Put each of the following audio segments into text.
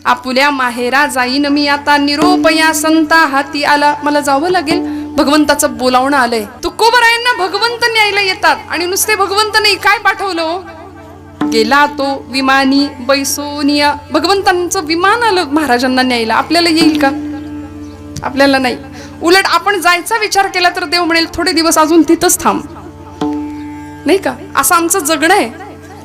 आपुल्या माहेरा जाईन मी आता, निरोप या संता हाती आला. मला जावं लागेल, भगवंताचं बोलावणं आलंय. तुकोबरायांना भगवंत न्यायला येतात आणि नुसते भगवंत नाही, काय पाठवलं? गेला तो विमानी बैसोनिया. भगवंतांचं विमान आलं महाराजांना न्यायला. आपल्याला येईल का? आपल्याला नाही. उलट आपण जायचा विचार केला तर देव म्हणेल थोडे दिवस अजून तिथंच थांब, नाही का? असं आमचं जगणं आहे.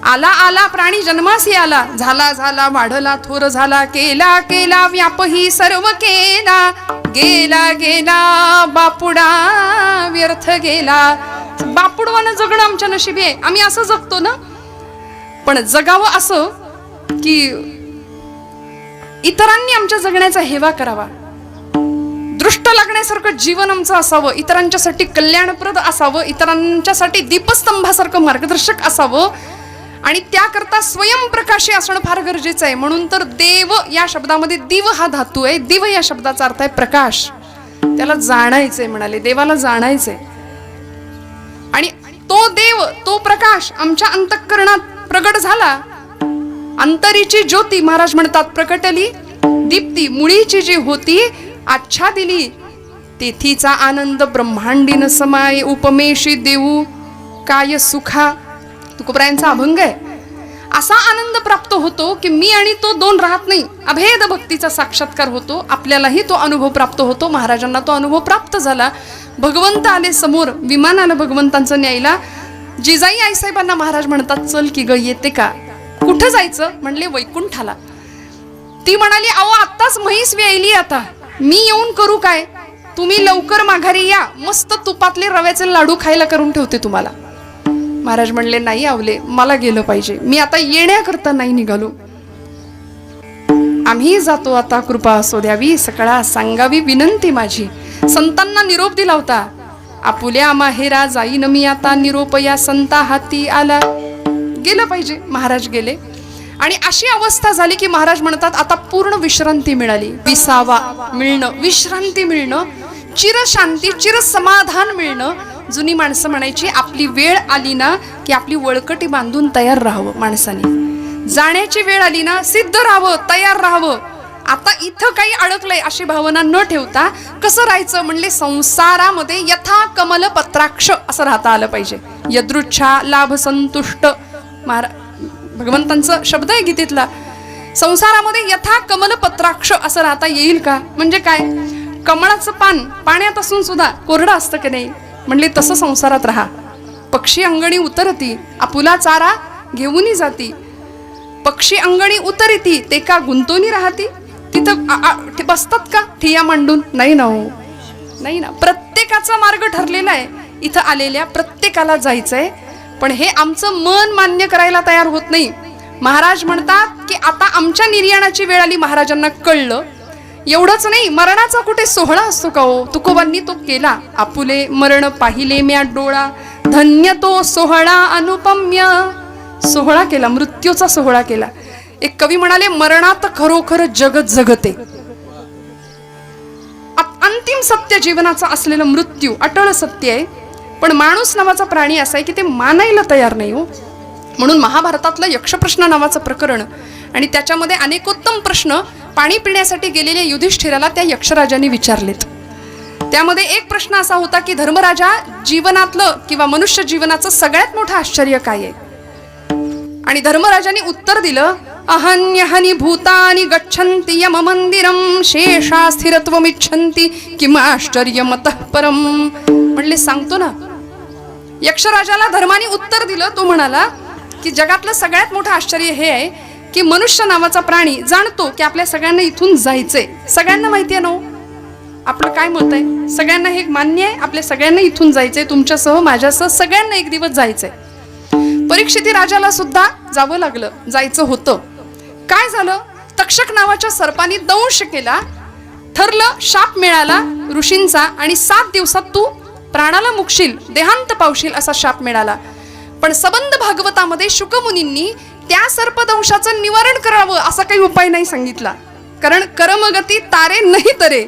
आला आला प्राणी जन्मासी आला, झाला झाला वाढला थोर झाला, केला केला व्यापही सर्व केला, गेला गेला बापुडा व्यर्थ गेला. बापुडवानं जगणं आमच्या नशिबी आहे. आम्ही असं जगतो ना. पण जगावं असं की इतरांनी आमच्या जगण्याचा हेवा करावा, दृष्ट लागण्यासारखं जीवन आमचं असावं, इतरांच्यासाठी कल्याणप्रद असावं, इतरांच्यासाठी दीपस्तंभासारखं मार्गदर्शक असावं, आणि त्याकरता स्वयंप्रकाशी असणं फार गरजेचं आहे. म्हणून तर देव या शब्दामध्ये दिव हा धातू आहे. दिव या शब्दाचा अर्थ आहे प्रकाश. त्याला जाणायचंय म्हणाले, देवाला जाणायचंय. आणि तो देव, तो प्रकाश आमच्या अंतःकरणात प्रगट झाला. अंतरीची ज्योती महाराज म्हणतात प्रकटली दीप्ती, मुळीची जी होती आच्छादिली, तेथीचा आनंद ब्रह्मांडीन समाये, उपमेशी देऊ काय सुखा. तुकोबरायांचा अभंग आहे. असा आनंद प्राप्त होतो की मी आणि तो दोन राहत नाही, अभेद भक्तीचा साक्षात्कार होतो. आपल्यालाही तो अनुभव प्राप्त होतो. महाराजांना तो अनुभव प्राप्त झाला. भगवंत आले समोर, विमान आलं भगवंतांचं न्यायला. जिजाई आईसाहेबांना महाराज म्हणतात चल की ग, येते का? कुठं जायचं? म्हणले वैकुंठाला. ती म्हणाली अहो आत्ताच म्हैस व्यायली, आता मी येऊन करू काय? तुम्ही लवकर माघारी या, मस्त तुपातले रव्याचे लाडू खायला करून ठेवते तुम्हाला. महाराज म्हणले नाही आवले, मला गेलं पाहिजे, मी आता येण्याकरता नाही निघालो. आम्ही जातो आता, कृपा असो द्यावी सकळा सांगावी विनंती माझी. संतांना निरोप दिला होता. आपुल्या माहेरा जाईन मी आता, निरोप या संता हाती आला. गेलं पाहिजे. महाराज गेले आणि अशी अवस्था झाली की महाराज म्हणतात आता पूर्ण विश्रांती मिळाली. विसावा मिळणं, विश्रांती मिळणं, चिरशांती, चिरसमाधान मिळणं. जुनी माणसं म्हणायची आपली वेळ आली ना की आपली वळकटी बांधून तयार राहावं. माणसाने जाण्याची वेळ आली ना सिद्ध राहावं, तयार राहावं. आता इथं काही अडकलंय अशी भावना न ठेवता कसं राहायचं? म्हणले संसारामध्ये यथा कमल पत्राक्ष असं राहता आलं पाहिजे. यदृच्छा लाभ संतुष्ट, भगवंतांचा शब्द आहे गीतेतला. संसारामध्ये यथा कमल पत्राक्ष असं राहता येईल का? म्हणजे काय? कमळाचं पान पाण्यात असून सुद्धा कोरडं असतं की नाही? म्हणले तसं संसारात राहा. पक्षी अंगणी उतरती, आपुला चारा घेऊन जाती. पक्षी अंगणी उतरती, ते का गुंतवणी राहती? तिथं बसतात का ठिया मांडून? नाही ना, हो नाही ना. प्रत्येकाचा मार्ग ठरलेला आहे. इथं आलेल्या प्रत्येकाला जायचंय, पण हे आमचं मन मान्य करायला तयार होत नाही. महाराज म्हणतात की आता आमच्या निर्याणाची वेळ आली. महाराजांना कळलं. एवढंच नाही, मरणाचा कुठे सोहळा असतो का हो? तुकोबांनी तो केला. आपुले मरण पाहिले म्या डोळा, धन्य तो सोहळा अनुपम्य. सोहळा केला, मृत्यूचा सोहळा केला. एक कवी म्हणाले मरणात खरोखर जगत जगते. अंतिम सत्य जीवनाचा असलेलं मृत्यू अटळ सत्य आहे. पण माणूस नावाचा प्राणी असा आहे की ते मानायला तयार नाही हो. म्हणून महाभारतातलं यक्षप्रश्न नावाचं प्रकरण आणि त्याच्यामध्ये अनेकोत्तम प्रश्न पाणी पिण्यासाठी गेलेल्या युधिष्ठिराला त्या यक्षराजाने विचारलेत. त्यामध्ये एक प्रश्न असा होता की धर्मराजा, जीवनातलं किंवा मनुष्य जीवनाचं सगळ्यात मोठं आश्चर्य काय आहे? आणि धर्मराजाने उत्तर दिलं अहन्यहनि भूतानि गच्छन्ति यम मंदिरम शेषा स्थिरत्वमिच्छन्ति किम आश्चर्यमतः परम. म्हणले सांगतो ना. यक्षराजाला धर्माने उत्तर दिलं. तो म्हणाला की जगातलं सगळ्यात मोठं आश्चर्य हे आहे की मनुष्य नावाचा प्राणी जाणतो की आपल्या सगळ्यांना इथून जायचंय. सगळ्यांना माहिती आहे ना, आपलं काय मत आहे? सगळ्यांना हे मान्य आहे, आपल्या सगळ्यांना इथून जायचंय, तुमच्यासह माझ्यासह सगळ्यांना एक दिवस जायचंय. परीक्षिती राजाला सुद्धा जावं लागलं, जायचं होतं. काय झालं? तक्षक नावाच्या सर्पाने दंश केला. ठरलं, शाप मिळाला ऋषींचा आणि 7 दिवसात तू प्राणाला मुकशील, देहांत पावशील असा शाप मिळाला. पण सबंध भागवतामध्ये शुकमुनींनी त्या सर्पदंशाचं निवारण करावं असा काही उपाय नाही सांगितला. कारण कर्मगती तारे नाही तरे,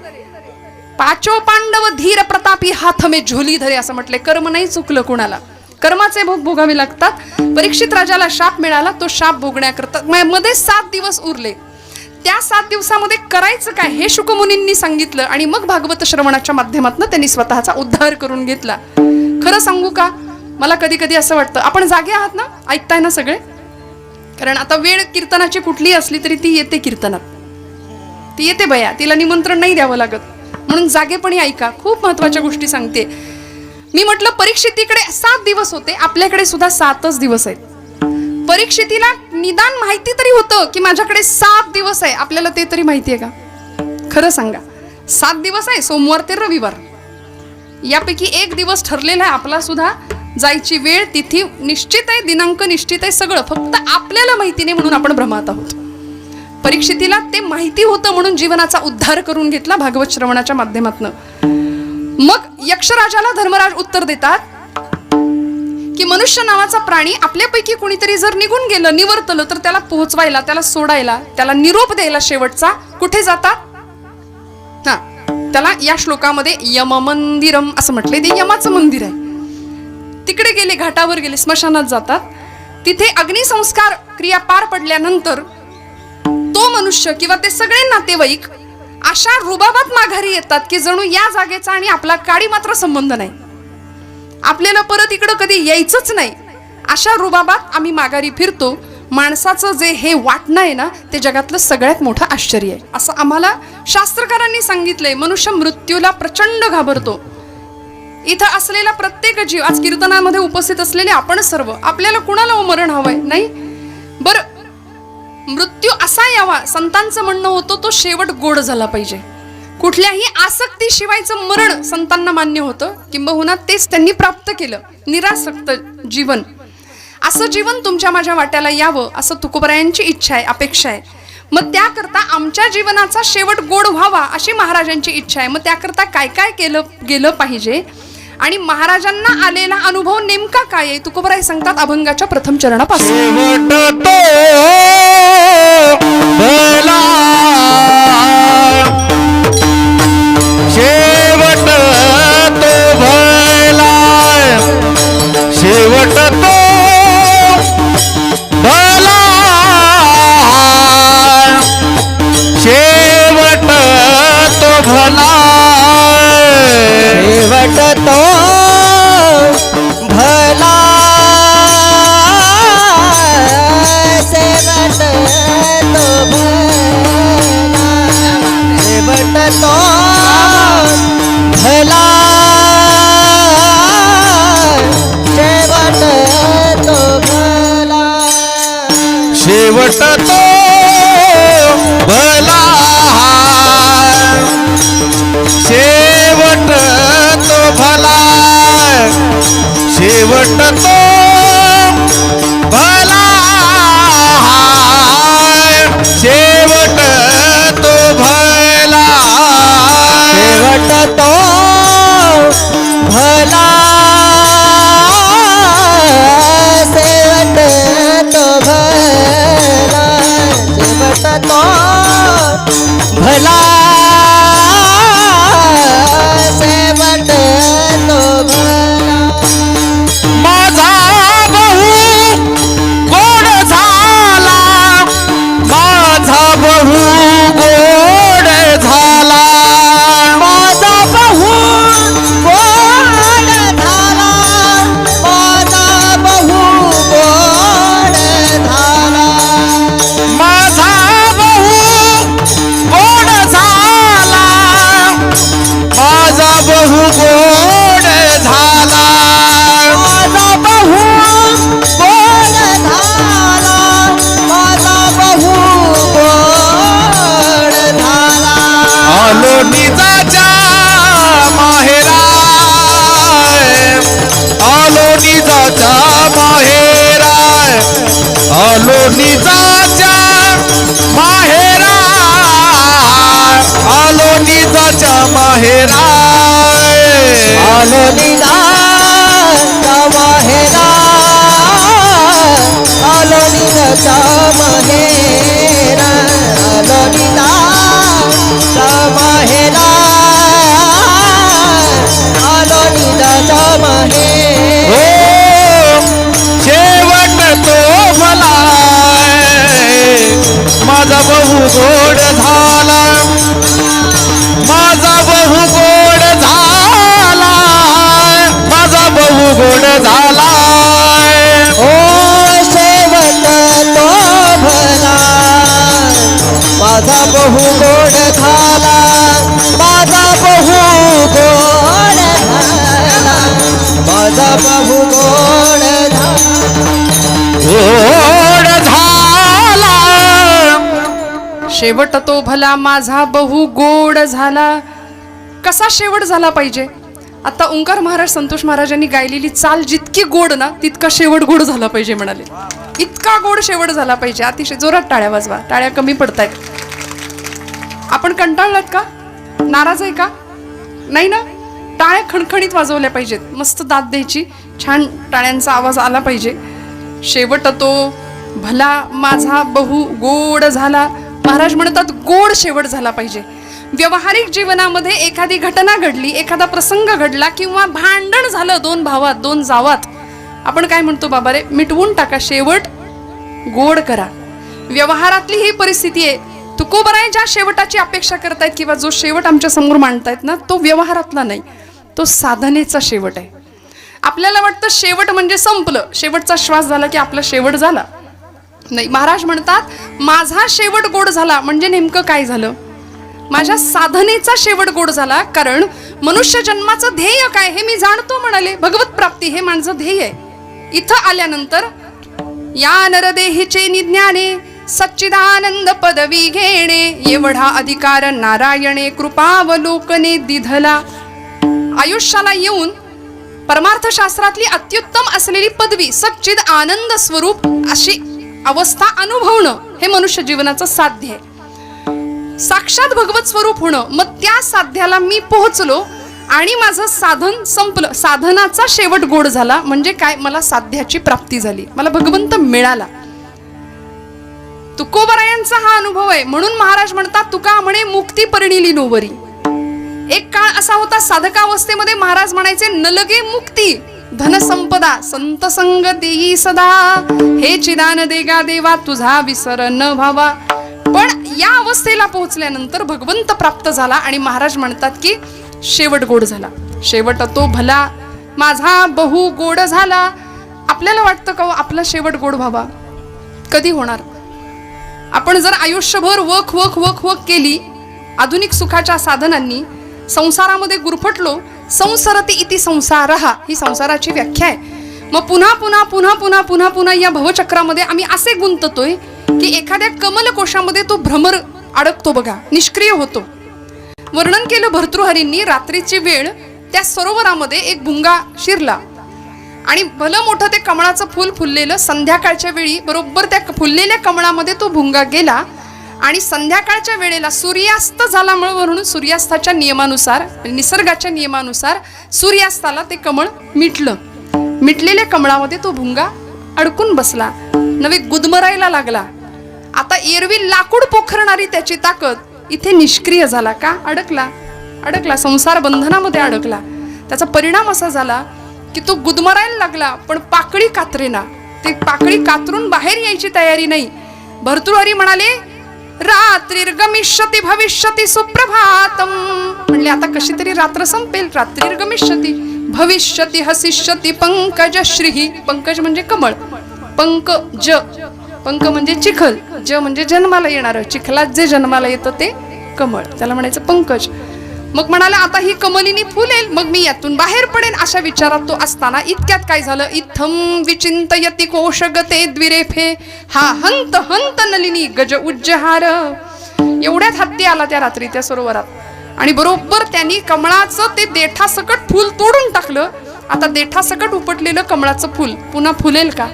पाचो पांडव धीर प्रतापी हाथ में झोली धरे असं म्हटले. कर्म नाही चुकलं कुणाला, कर्माचे भोग भोगावे लागतात. परीक्षित राजाला शाप मिळाला. तो शाप भोगण्याकरता मध्ये 7 दिवस उरले. त्या 7 दिवसामध्ये करायचं काय हे शुकमुनींनी सांगितलं आणि मग भागवत श्रवणाच्या माध्यमातून त्यांनी स्वतःचा उद्धार करून घेतला. खरं सांगू का, मला कधी कधी असं वाटतं, आपण जागे आहात ना, ऐकताय ना सगळे? कारण आता वेळ कीर्तनाची कुठलीही असली तरी ती येते कीर्तनात, ती येते बया, तिला निमंत्रण नाही द्यावं लागत. म्हणून जागेपणी ऐका, खूप महत्वाच्या गोष्टी सांगते. मी म्हटलं परीक्षितीकडे 7 दिवस होते, आपल्याकडे सुद्धा 7च दिवस आहेत. परीक्षितीला निदान माहिती तरी होतं की माझ्याकडे 7 दिवस आहे, आपल्याला ते तरी माहिती आहे का? खरं सांगा. 7 दिवस आहे, सोमवार ते रविवार, यापैकी एक दिवस ठरलेला आहे आपला सुद्धा. जायची वेळ, तिथी निश्चित आहे, दिनांक निश्चित आहे, सगळं. फक्त आपल्याला माहिती नाही म्हणून आपण भ्रमात आहोत. परीक्षितीला ते माहिती होतं म्हणून जीवनाचा उद्धार करून घेतला भागवत श्रवणाच्या माध्यमातून. मग यक्षराजाला धर्मराज उत्तर देतात की मनुष्य नावाचा प्राणी आपल्यापैकी कोणीतरी जर निघून गेलं, निवर्तलं, तर त्याला पोहोचवायला, त्याला सोडायला, त्याला निरोप द्यायला शेवटचा कुठे जातात? त्याला या श्लोकामध्ये यम मंदिरम असं म्हटलंय, ते यमाचं मंदिर आहे. तिकडे गेले, घाटावर गेले, स्मशानात जातात. तिथे अग्निसंस्कार क्रिया पार पडल्यानंतर तो मनुष्य किंवा ते सगळे नातेवाईक अशा रुबाबात माघारी येतात की जणू या जागेचा आणि आपला काडी मात्र संबंध नाही, आपल्याला परत इकडं कधी यायचंच नाही. अशा रुबाबात आम्ही माघारी फिरतो. माणसाचं जे हे वाटणं आहे ना, ते जगातलं सगळ्यात मोठं आश्चर्य आहे, असं आम्हाला शास्त्रकारांनी सांगितलंय. मनुष्य मृत्यूला प्रचंड घाबरतो. इथं असलेला प्रत्येक जीव, आज कीर्तनामध्ये उपस्थित असलेले आपण सर्व, आपल्याला कुणाला मरण हवंय? नाही. बरं, मृत्यू असा यावा, संतांचं म्हणणं होतं, तो शेवट गोड झाला पाहिजे. कुठल्याही आसक्तीशिवायचं मरण संतांना मान्य होतं, किंबहुना तेच त्यांनी प्राप्त केलं, निरासक्त जीवन. असं जीवन तुमच्या माझ्या वाट्याला यावं, असं तुकोबरायांची इच्छा आहे, अपेक्षा आहे. मग त्याकरता आमच्या जीवनाचा शेवट गोड व्हावा अशी महाराजांची इच्छा आहे. मग त्याकरता काय काय केलं गेलं पाहिजे आणि महाराजांना आलेला अनुभव नेमका काय आहे, तुकोबराय सांगतात अभंगाच्या प्रथम चरणापासून. शेवट तो भला, शेवट तो भला, शेवट तो भला, शेवट तो भला, शेवट तो भला, भला, शेवट तो भला. माझा बहु गोड झाला, माझा बहु गोड झाला, माझा बहु गोड झाला, माझा बहु गोड झाला, माझा बहु गोड झाला, माझा बहु गोड झाला, माझा बहु गोड झाला. आलो निजाच्या माहेरा, आलो निजाच्या माहेरा, आलो निजाच्या माहेरा, आलो निजाच्या माहेरा, आलो निजाच्या माहेरा, आलो निजाच्या माहेरा, आलो निजाच्या माहेरा, आलो निजाच्या माहेरा. शेवट तो भला, माझा बहु गोड माझा बहु गोड झाला, माझा बहु गोड झाला, माझा बहु गोड झाला. शेवट तो भला माझा बहु गोड झाला. कसा शेवट झाला पाहिजे? आता ओंकार महाराज संतोष महाराजांनी गायलेली चाल जितकी गोड ना तितका शेवट गोड झाला पाहिजे म्हणाले. इतका गोड शेवट झाला पाहिजे. अतिशय जोरात टाळ्या वाजवा, टाळ्या कमी पडतायत. आपण कंटाळलात का? नाराज आहे का? नाही ना? टाळ्या खणखणीत वाजवल्या पाहिजेत. मस्त दाद द्यायची, छान टाळ्यांचा आवाज आला पाहिजे. शेवट तो भला माझा बहु गोड झाला. महाराज म्हणतात गोड शेवट झाला पाहिजे. व्यावहारिक जीवनामध्ये एखादी घटना घडली, एखादा प्रसंग घडला किंवा भांडण झालं दोन भावात, दोन जावात, आपण काय म्हणतो? बाबा रे मिटवून टाका, शेवट गोड करा. व्यवहारातली ही परिस्थिती आहे. तुकोबराय ज्या शेवटाची अपेक्षा करतायत किंवा जो शेवट आमच्या समोर मांडतायत ना, तो व्यवहारातला नाही, तो साधनेचा शेवट आहे. आपल्याला वाटतं शेवट म्हणजे संपलं, शेवटचा श्वास झाला की आपला शेवट झाला. नाही, महाराज म्हणतात माझा शेवट गोड झाला म्हणजे नेमकं काय झालं? माझ्या साधनेचा शेवट गोड झाला. कारण मनुष्य जन्माचं ध्येय काय हे मी जाणतो म्हणाले. भगवत प्राप्ती हे माझं ध्येय आहे. इथं आल्यानंतर या नरदेहीचे निज्ञाने सच्चिदानंद पदवी घेणे, एवढा अधिकार नारायणे कृपावलोकने दिधला. आयुष्याला येऊन परमार्थशास्त्रातली अत्युत्तम असलेली पदवी सच्चिद आनंद स्वरूप अशी अवस्था अनुभवणं हे मनुष्य जीवनाचं साध्य आहे. साक्षात भगवत स्वरूप होणं. मग त्या साध्याला मी पोहोचलो आणि माझं साधन संपलं. साधनाचा शेवट गोड झाला म्हणजे काय? मला साध्याची प्राप्ती झाली, मला भगवंत मिळाला. तुकोबरायांचा हा अनुभव आहे. म्हणून महाराज म्हणतात तुका म्हणे मुक्ती परिणिली नोवरी. एक काळ असा होता साधकावस्थेमध्ये महाराज म्हणायचे नलगे मुक्ती धनसंपदा संत संग देई सदा, हे चिदान देगा देवा तुझा विसर न व्हावा. पण या अवस्थेला पोहोचल्यानंतर भगवंत प्राप्त झाला आणि महाराज म्हणतात की शेवट गोड झाला. शेवट तो भला माझा बहु गोड झाला. आपल्याला वाटतं का आपला शेवट गोड व्हावा? कधी होणार? आपण जर आयुष्यभर वख वख वख वख केली आधुनिक सुखाच्या साधनांनी, संसारामध्ये गुरफटलो, संसरती इति संसारः ही संसाराची व्याख्या आहे. मग पुन्हा पुन्हा पुन्हा पुन्हा पुन्हा पुन्हा या भवचक्रामध्ये आम्ही असे गुंततोय की एखाद्या कमलकोशामध्ये तो भ्रमर अडकतो बघा, निष्क्रिय होतो. वर्णन केलं भर्तृहरींनी. रात्रीची वेळ त्या सरोवरामध्ये एक भुंगा शिरला आणि भलं मोठं ते कमळाचं फूल फुललेलं. संध्याकाळच्या वेळी बरोबर त्या फुललेल्या कमळामध्ये तो भुंगा गेला आणि संध्याकाळच्या वेळेला सूर्यास्त झाला म्हणून सूर्यास्ताच्या नियमानुसार, निसर्गाच्या नियमानुसार सूर्यास्ताला ते कमळ मिटलं. मिटलेल्या कमळामध्ये तो भुंगा अडकून बसला, नवे गुदमरायला लागला. आता एरवी लाकूड पोखरणारी त्याची ताकद इथे निष्क्रिय झाला. का? अडकला संसार बंधनामध्ये अडकला. त्याचा परिणाम असा झाला की तो गुदमरायला लागला, पण पाकळी कातरेना. ते पाकळी कातरून बाहेर यायची तयारी नाही. भर्तृहरी म्हणाले रात्रीर्गमिष्यति भविष्यति सुप्रभातम. म्हणले आता कशी तरी रात्र संपेल. रात्रीर्गमिष्यति भविष्यति हसिष्यति पंकज श्री. पंकज म्हणजे कमळ, पंकज पंक म्हणजे चिखल, ज म्हणजे जन्माला येणार. चिखलात जे जन्माला येतं ते कमळ, त्याला म्हणायचं पंकज. मग म्हणाला आता ही कमलिनी फुलेल, मग मी यातून बाहेर पडेन अशा विचारात तो असताना इतक्यात काय झालं? इत्थम विचिंतयति कोशगते द्विरेफे हा हंत हंत नलिनी गज उज्जहार. एवढ्यात हत्ती आला त्या रात्री त्या सरोवरात आणि बरोबर त्यांनी कमळाचं ते देठासकट फूल तोडून टाकलं. आता देठासकट उपटलेलं कमळाचं फूल पुन्हा फुलेल का?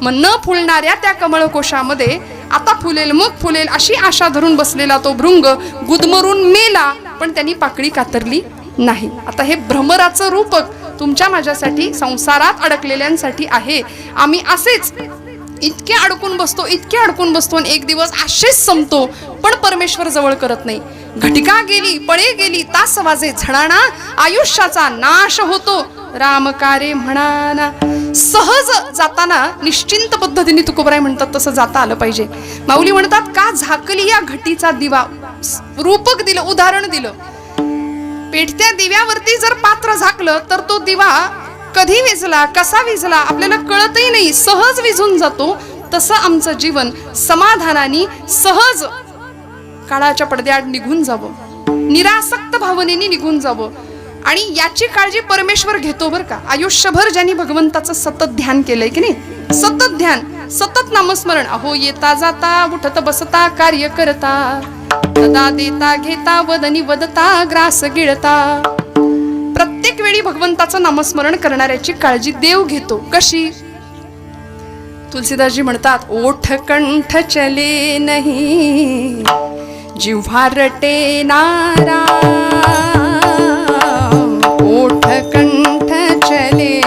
मग न फुलणाऱ्या त्या कमळकोशामध्ये आता फुलेल मग फुलेल अशी आशा धरून बसलेला तो भृंग गुदमरून मेला, पण त्यांनी पाकळी कातरली नाही. आता हे भ्रमराचं रूपक तुमच्या माझ्यासाठी, संसारात अडकलेल्यांसाठी आहे. आम्ही असेच इतके अडकून बसतो आणि एक दिवस असेच संपतो, पण परमेश्वर जवळ करत नाही. घटिका गेली, पळे गेली, तास वाजे झणाना, आयुष्याचा नाश होतो रामकारे म्हणाना. सहज जाताना निश्चिंत पद्धतीने तुकोबराय म्हणतात तसं जाता आलं पाहिजे. माऊली म्हणतात का झाकली या घटीचा दिवा. रूपक दिलं, उदाहरण दिलं. पेटत्या दिव्यावरती जर पात्र झाकलं तर तो दिवा कधी विझला, कसा विझला आपल्याला कळतही नाही, सहज विझून जातो. तसं आमचं जीवन समाधानाने सहज काळाच्या पडद्याआड निघून जावं, निरासक्त भावनेने निघून जावं. आणि याची काळजी परमेश्वर घेतो बरं का. आयुष्यभर ज्यांनी भगवंताचं सतत ध्यान केलंय की नाही, सतत ध्यान, सतत नामस्मरण, अहो येता जाता उठत बसता कार्य करता, सदा देता घेता वदनी वदता ग्रास गिळता, प्रत्येक वेळी भगवंताचं नामस्मरण करणाऱ्याची काळजी देव घेतो. कशी? तुलसीदासजी म्हणतात, ओठ कंठ चले नहीं जिव्हा रटे नाराम, ओठ कंठ चले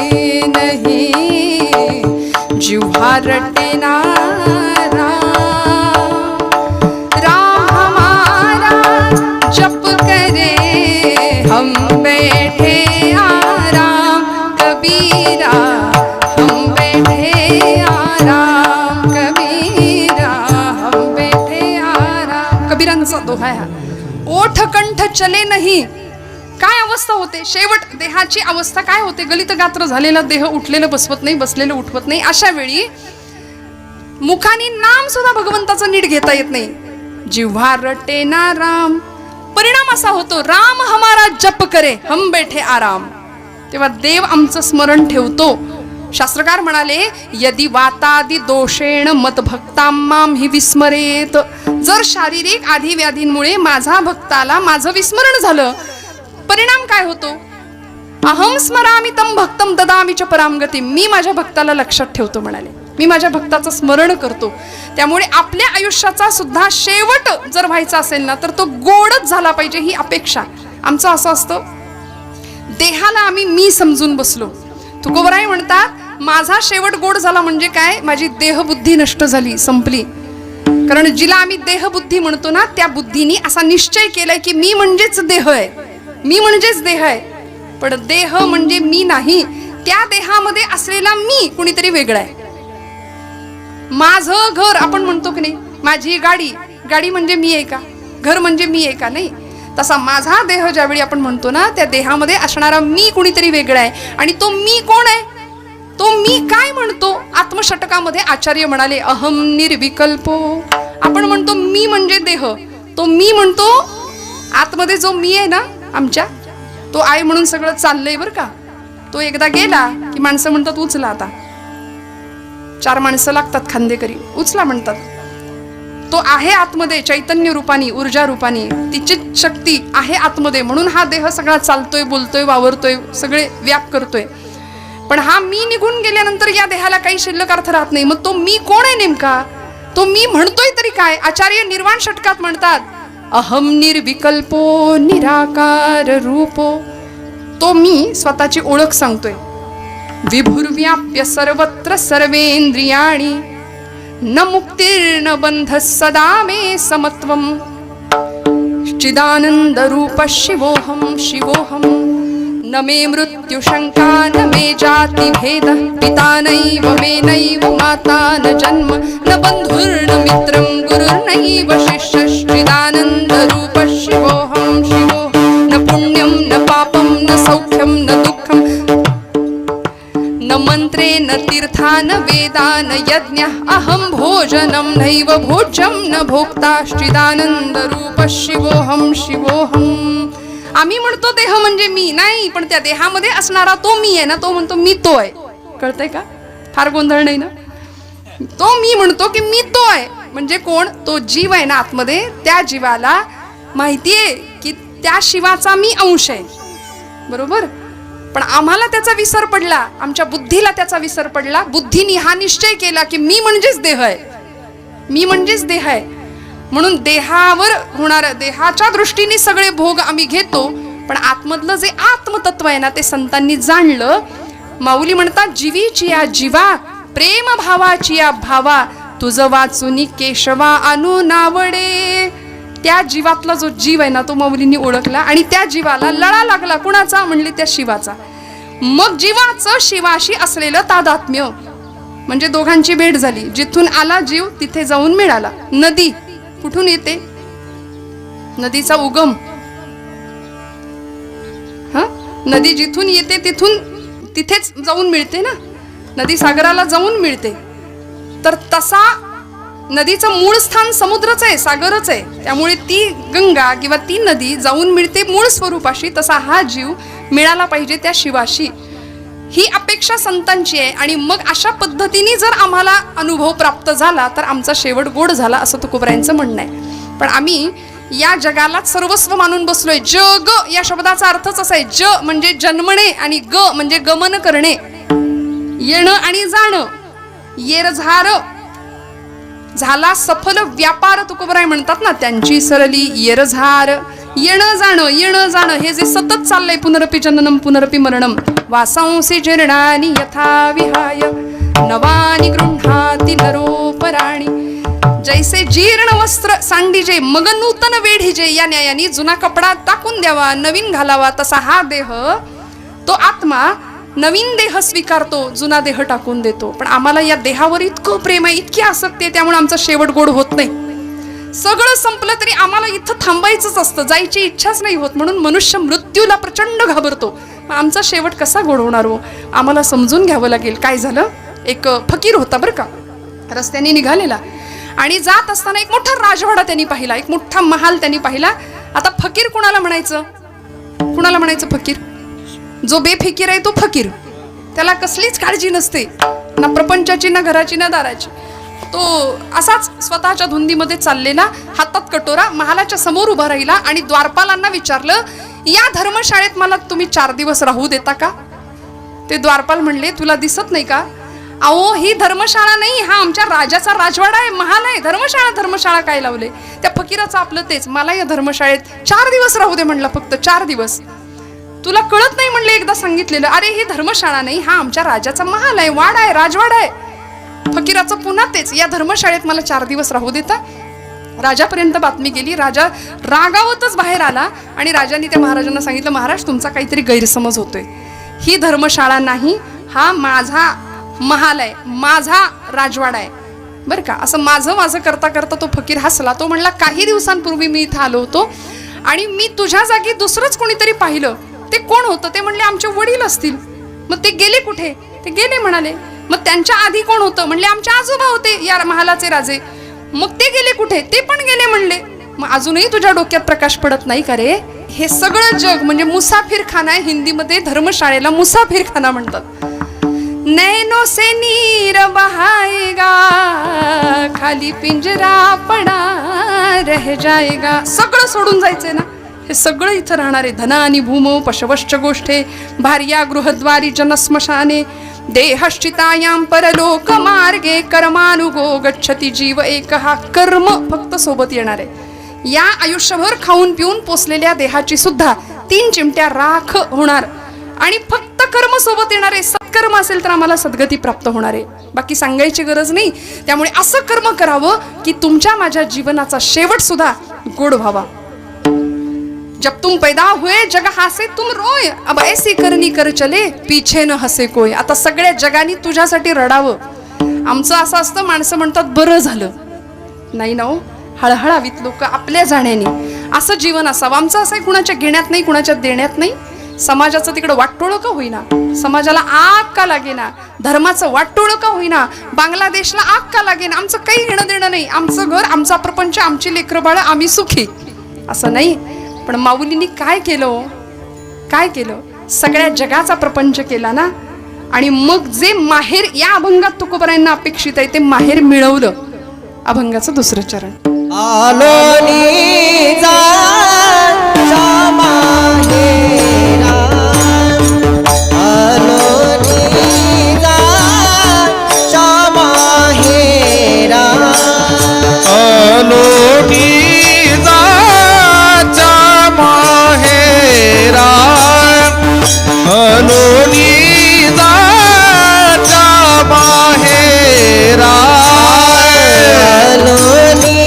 नहीं जिव्हा रटे नाराम, राम हमारा जप करे हम बैठे आराम, कबीरा हम बैठे आराम, कबीरा हम बैठे आराम. कबीरांचा दोहा आहे हा. ओठ कंठ चले नाही. काय अवस्था होते? शेवट देहाची अवस्था काय होते? गलित गात्र झालेला देह उठलेलं बसवत नाही, बसलेलं उठवत नाही. अशा वेळी मुखाने नाम सुद्धा भगवंताचं नीट घेता येत नाही. जिव्हा रटे ना राम, परिणाम असा होतो, राम हमारा जप करे हम बैठे आराम. तेव्हा देव आमचं स्मरण ठेवतो. शास्त्रकार म्हणाले, यदि वातादि दोषेण मत भक्तांमाम हि विस्मरेत. जर शारीरिक आधी व्याधींमुळे माझा भक्ताला माझं विस्मरण झालं, परिणाम काय होतो? अहम स्मरामि तम भक्तम ददामि च पराम गती. मी माझ्या भक्ताला लक्षात ठेवतो म्हणाले, मी माझ्या भक्ताचं स्मरण करतो. त्यामुळे आपल्या आयुष्याचा सुद्धा शेवट जर व्हायचा असेल ना, तर तो गोडच झाला पाहिजे ही अपेक्षा. आमचं असं असतं, देहाला आम्ही मी समजून बसलो. तुकोबराय म्हणतात, माझा शेवट गोड झाला म्हणजे काय? माझी देहबुद्धी नष्ट झाली, संपली. कारण जिला आम्ही देहबुद्धी म्हणतो ना, त्या बुद्धीने असा निश्चय केलाय की मी म्हणजेच देह आहे, मी म्हणजेच देह आहे. पण देह म्हणजे मी नाही, त्या देहामध्ये असलेला मी कुणीतरी वेगळा आहे. माझं घर आपण म्हणतो की नाही, माझी गाडी, गाडी म्हणजे मी आहे का? घर म्हणजे मी आहे का? नाही. तसा माझा देह ज्यावेळी आपण म्हणतो ना, त्या देहामध्ये असणारा मी कुणीतरी वेगळा आहे. आणि तो मी कोण आहे? तो मी काय म्हणतो? आत्मषटकामध्ये आचार्य म्हणाले, अहम निर्विकल्पो. आपण म्हणतो मी म्हणजे देह, तो मी म्हणतो आतमध्ये जो मी आहे ना आमच्या, तो आहे म्हणून सगळं चाललंय बरं का. तो एकदा गेला की माणसं म्हणतात उचला, आता 4 माणसं लागतात खांदेकरी, उचला म्हणतात. तो आहे आतमध्ये चैतन्य रूपानी, ऊर्जा रूपानी, तिची शक्ती आहे आतमध्ये. म्हणून हा देह सगळा चालतोय, बोलतोय, वावरतोय, सगळे व्याप करतोय. पण हा मी निघून गेल्यानंतर या देहाला काही शिल्लक अर्थ राहत नाही. मग तो मी कोण आहे नेमका? तो मी म्हणतोय तरी काय? आचार्य निर्वाण षटकात म्हणतात, अहम निर्विकल्पो निराकार रूपो. तो मी स्वतःची ओळख सांगतोय. विभुर्व्याप्य सर्वत्र सर्वेंद्रियाणि न मुक्तिर्न बंध सदा मे समत्वम. चिदानंद रूप शिवोहम शिवोहम. न मे मृत्यु शंका न मे जाति भेद. पिता नैव मे नैव माता न जन्म न बंधुर्न मित्रं गुरुर्नैव शिष्य. चिदानंद रूप शिवोहम शिवोहम. न पुण्यं न पापं न सौख्यं न दुःखं न मंत्रे न तीर्था न वेदा न यज्ञ. अहम भोजनं नैव भोज्यं न भोक्ता. चिदानंद रूप शिवोहम शिवोहम. आम्ही म्हणतो देह म्हणजे मी नाही, पण त्या देहामध्ये असणारा तो मी आहे ना, तो म्हणतो मी तो आहे. कळतंय का? फार गोंधळ नाही ना. तो मी म्हणतो की मी तो आहे. म्हणजे कोण? तो जीव आहे ना आतमध्ये, त्या जीवाला माहितीये की त्या शिवाचा मी अंश आहे, बरोबर. पण आम्हाला त्याचा विसर पडला, आमच्या बुद्धीला त्याचा विसर पडला. बुद्धीने हा निश्चय केला की मी म्हणजेच देह आहे, मी म्हणजेच देह आहे. म्हणून देहावर होणाऱ्या, देहाच्या दृष्टीने सगळे भोग आम्ही घेतो. पण आतमधलं जे आत्मतत्व आहे ना, ते संतांनी जाणलं. माऊली म्हणतात, जीवीची या जीवा प्रेम भावाची या भावा. तुझं वाचुनी केशवा अनु नावडे. त्या जीवातला जो जीव आहे ना, तो माऊलींनी ओळखला. आणि त्या जीवाला लळा लागला. कुणाचा? म्हणले त्या शिवाचा. मग जीवाचं शिवाशी असलेलं तादात्म्य म्हणजे दोघांची भेट झाली. जिथून आला जीव तिथे जाऊन मिळाला. नदी कुठून येते? नदीचा उगम, हा, नदी जिथून येते तिथून तिथेच जाऊन मिळते ना. नदी सागराला जाऊन मिळते. तर तसा नदीचं मूळ स्थान समुद्रच आहे, सागरच आहे. त्यामुळे ती गंगा किंवा ती नदी जाऊन मिळते मूळ स्वरूपाशी, तसा हा जीव मिळाला पाहिजे त्या शिवाशी, ही अपेक्षा संतांची आहे. आणि मग अशा पद्धतीने जर आम्हाला अनुभव प्राप्त झाला तर आमचा शेवट गोड झाला, असं तुकोबरायांचं म्हणणं आहे. पण आम्ही या जगालाच सर्वस्व मानून बसलोय. जग या शब्दाचा अर्थच असा आहे, ज म्हणजे जन्मणे आणि ग म्हणजे गमन करणे, येणं आणि जाणं. येरझार झाला सफल व्यापार तुकोबराय म्हणतात ना, त्यांची सरली येरझार. येणं जाणं हे जे सतत चाललंय, पुनरपि जननम पुनरपि मरणम, वासांसी जीर्णानि यथा विहाय नवानि गृह्णाति नरोपराणि. जैसे जीर्ण वस्त्र सांडीजे मग नूतन वेढीजे, या न्यायाने जुना कपडा टाकून द्यावा, नवीन घालावा, तसा हा देह, तो आत्मा नवीन देह स्वीकारतो, जुना देह टाकून देतो. पण आम्हाला या देहावर इतकं प्रेम आहे, इतकी आसक्ती आहे, त्यामुळे आमचा शेवट गोड होत नाही. सगळं संपलं तरी आम्हाला इथं थांबायचंच असतं, जायची इच्छाच नाही होत. म्हणून मनुष्य मृत्यूला प्रचंड घाबरतो. आमचा शेवट कसा गोड होणार हो, आम्हाला समजून घ्यावं लागेल. काय झालं, एक फकीर होता बरं का, रस्त्याने निघालेला, आणि जात असताना एक मोठा राजवाडा त्यांनी पाहिला, एक मोठा महाल त्यांनी पाहिला. आता फकीर कुणाला म्हणायचं फकीर? जो बेफिकीर आहे तो फकीर, त्याला कसलीच काळजी नसते, ना प्रपंचाची, ना घराची, ना दाराची. तो असाच स्वतःच्या धुंदीमध्ये चाललेला, हातात कटोरा, महालाच्या समोर उभा राहिला आणि द्वारपालांना विचारलं, या धर्मशाळेत मला तुम्ही 4 दिवस राहू देता का? ते द्वारपाल म्हणले, तुला दिसत नाही का? अहो, ही धर्मशाळा नाही, हा आमच्या राजाचा राजवाडा आहे, महाल आहे. धर्मशाळा काय लावले? त्या फकीराचं आपलं तेच, मला या धर्मशाळेत 4 दिवस राहू दे म्हणलं, फक्त 4 दिवस. तुला कळत नाही म्हणले, एकदा सांगितलेलं. अरे, ही धर्मशाळा नाही, हा आमच्या राजाचा महाल आहे, वाडा आहे, राजवाडा आहे. फकीराचं पुन्हा तेच, या धर्मशाळेत मला 4 दिवस राहू देता? राजापर्यंत बातमी गेली. राजा रागावतच बाहेर आला आणि राजांनी त्या महाराजांना सांगितलं, महाराज, तुमचा काहीतरी गैरसमज होतोय. ही धर्मशाळा नाही, हा माझा महाल आहे, माझा राजवाडा आहे बरं का. असं माझं करता करता तो फकीर हसला. तो म्हणला, काही दिवसांपूर्वी मी इथं आलो होतो आणि मी तुझ्या जागी दुसरंच कोणीतरी पाहिलं. ते कोण होतं? ते म्हणले, आमचे वडील असतील. मग ते गेले कुठे? ते गेले म्हणाले. मग त्यांच्या आधी कोण होतं? म्हणले, आमचे आजोबा होते या महालाचे राजे. मग ते गेले कुठे? ते पण गेले म्हणले. मग अजूनही तुझ्या डोक्यात प्रकाश पडत नाही का रे? हे सगळं जग म्हणजे मुसाफिरखाना आहे. हिंदीमध्ये धर्मशाळेला मुसाफिरखाना म्हणतात. नैनो से नीर बहाएगा, खाली पिंजरा पडा रह जाएगा. सगळं सोडून जायचंय ना, हे सगळं इथं राहणार आहे. धन आणि भूमो पशवश्च गोष्ठे, भार्या गृहद्वारी जनस्मशाने, देहश्चितायां परलोक मार्गे, कर्मानुगो गच्छति जीव एकहा. कर्म फक्त सोबत येणार आहे. या आयुष्यभर खाऊन पिऊन पोसलेल्या देहाची सुद्धा 3 चिमट्या राख होणार आणि फक्त कर्म सोबत येणार आहे. सत्कर्म असेल तर आम्हाला सद्गती प्राप्त होणार आहे, बाकी सांगायची गरज नाही. त्यामुळे असं कर्म करावं की तुमच्या माझ्या जीवनाचा शेवट सुद्धा गोड व्हावा. जब तुम पैदा हुए जग हासे तुम रोय, अब ऐसी करनी कर चले पीछे न हसे कोय. आता सगळ्या जगाने तुझ्यासाठी रडावं. आमचं असं असतं, माणसं म्हणतात बरं झालं. नाही ना हो, हळहळावीत लोक आपल्या जाण्याने. असं जीवन असावं आमचं. असं आहे, कुणाच्या घेण्यात नाही, कुणाच्या देण्यात नाही. समाजाचं तिकडं वाटोळं का होईना, समाजाला आग का लागेना, धर्माचं वाटोळं का होईना, बांगलादेशला आग का लागेना, आमचं काही घेणं देणं नाही. आमचं घर, आमचा प्रपंच, आमची लेकरं बाळ, आम्ही सुखी, असं नाही. पण माऊलींनी काय केलं? सगळ्या जगाचा प्रपंच केला ना. आणि मग जे माहेर या अभंगात तुकोबरायांना अपेक्षित आहे ते माहेर मिळवलं. अभंगाचं 2रं चरण. आलोनी जा माहेरा, आलोनी जा माहेरा, आलोनी माहेरा, आलोनी माहेरा, आलोनी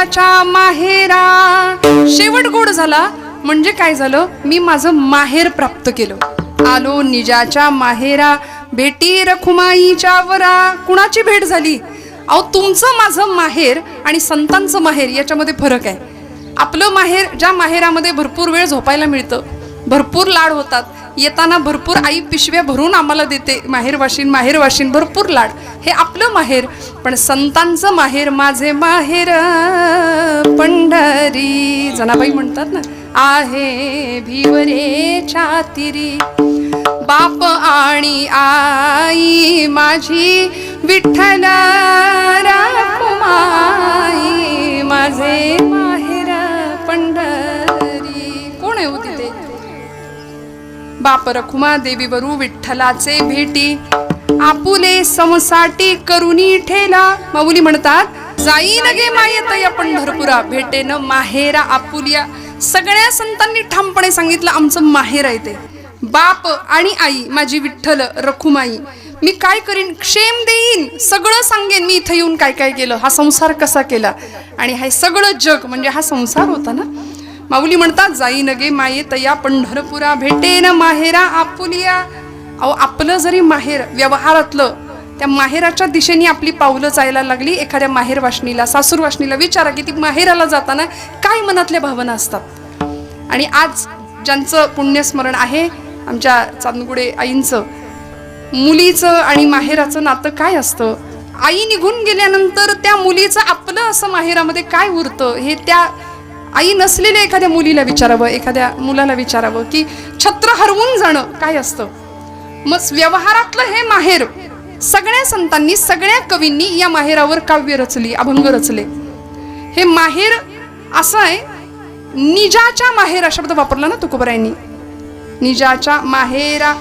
निजाच्या माहेरा. शेवट गोड झाला म्हणजे काय झालं, मी माझं माहेर प्राप्त केलं. आलो निजाच्या माहेरा, भेटी रखुमाईच्या वरा. कुणाची भेट झाली? अहो तुमचं माझं माहेर आणि संतांचं माहेर याच्यामध्ये फरक आहे. आपलं माहेर, ज्या माहेरामध्ये भरपूर वेळ झोपायला मिळतं, भरपूर लाड होतात, येताना भरपूर आई पिशव्या भरून आम्हाला देते, माहेर वाशीन भरपूर लाड, हे आपलं माहेर. पण संतांचं माहेर, माझे माहेर पंढरी. जनाबाई म्हणतात ना, आहे भिवरेच्या तिरी. बाप आणि आई माझी विठ्ठल रखुमाई, माझे माहेर पंढरी. कोण आहे होती ते? बाप रखुमा देवीवरू विठ्ठलाचे भेटी, आपुले समसाठी करुनी ठेला. माऊली म्हणतात, जाईन गे मायेत या पंढरपुरा, भेटेन माहेरा आपुलिया. सगळ्या संतांनी ठामपणे सांगितलं आमचं माहेर आहे ते. बाप आणि आई माझी विठ्ठल रखुमाई. मी काय करीन? क्षेम देईन, सगळं सांगेन मी इथं येऊन काय काय केलं, हा संसार कसा केला. आणि हे सगळं जग म्हणजे हा संसार होता ना. माऊली म्हणतात, जाईन गे मायेत या पंढरपुरा, भेटेन माहेरा आपुलिया. अहो आपलं जरी माहेर व्यवहारातलं, त्या माहेराच्या दिशेने आपली पावलं चालायला लागली. एखाद्या माहेर वाशनीला, सासूर वाशनीला विचारा की ती माहेराला जाताना काय मनातल्या भावना असतात. आणि आज ज्यांचं पुण्यस्मरण आहे, आमच्या चांदगुडे आईंचं, मुलीचं आणि माहेराचं नातं काय असतं. आई निघून गेल्यानंतर त्या मुलीचं आपलं असं माहेरामध्ये काय उरतं, हे त्या आई नसलेल्या एखाद्या मुलीला विचारावं, एखाद्या मुलाला विचारावं की छत्र हरवून जाणं काय असतं. मग व्यवहारातलं हे माहेर, सगळ्या संतांनी, सगळ्या कवींनी या माहेरावर काव्य रचली, अभंग रचले. हे माहेर असं आहे, निजाच्या माहेरा शब्द वापरला ना तुकोबरायांनी. निजाच्या माहेरा,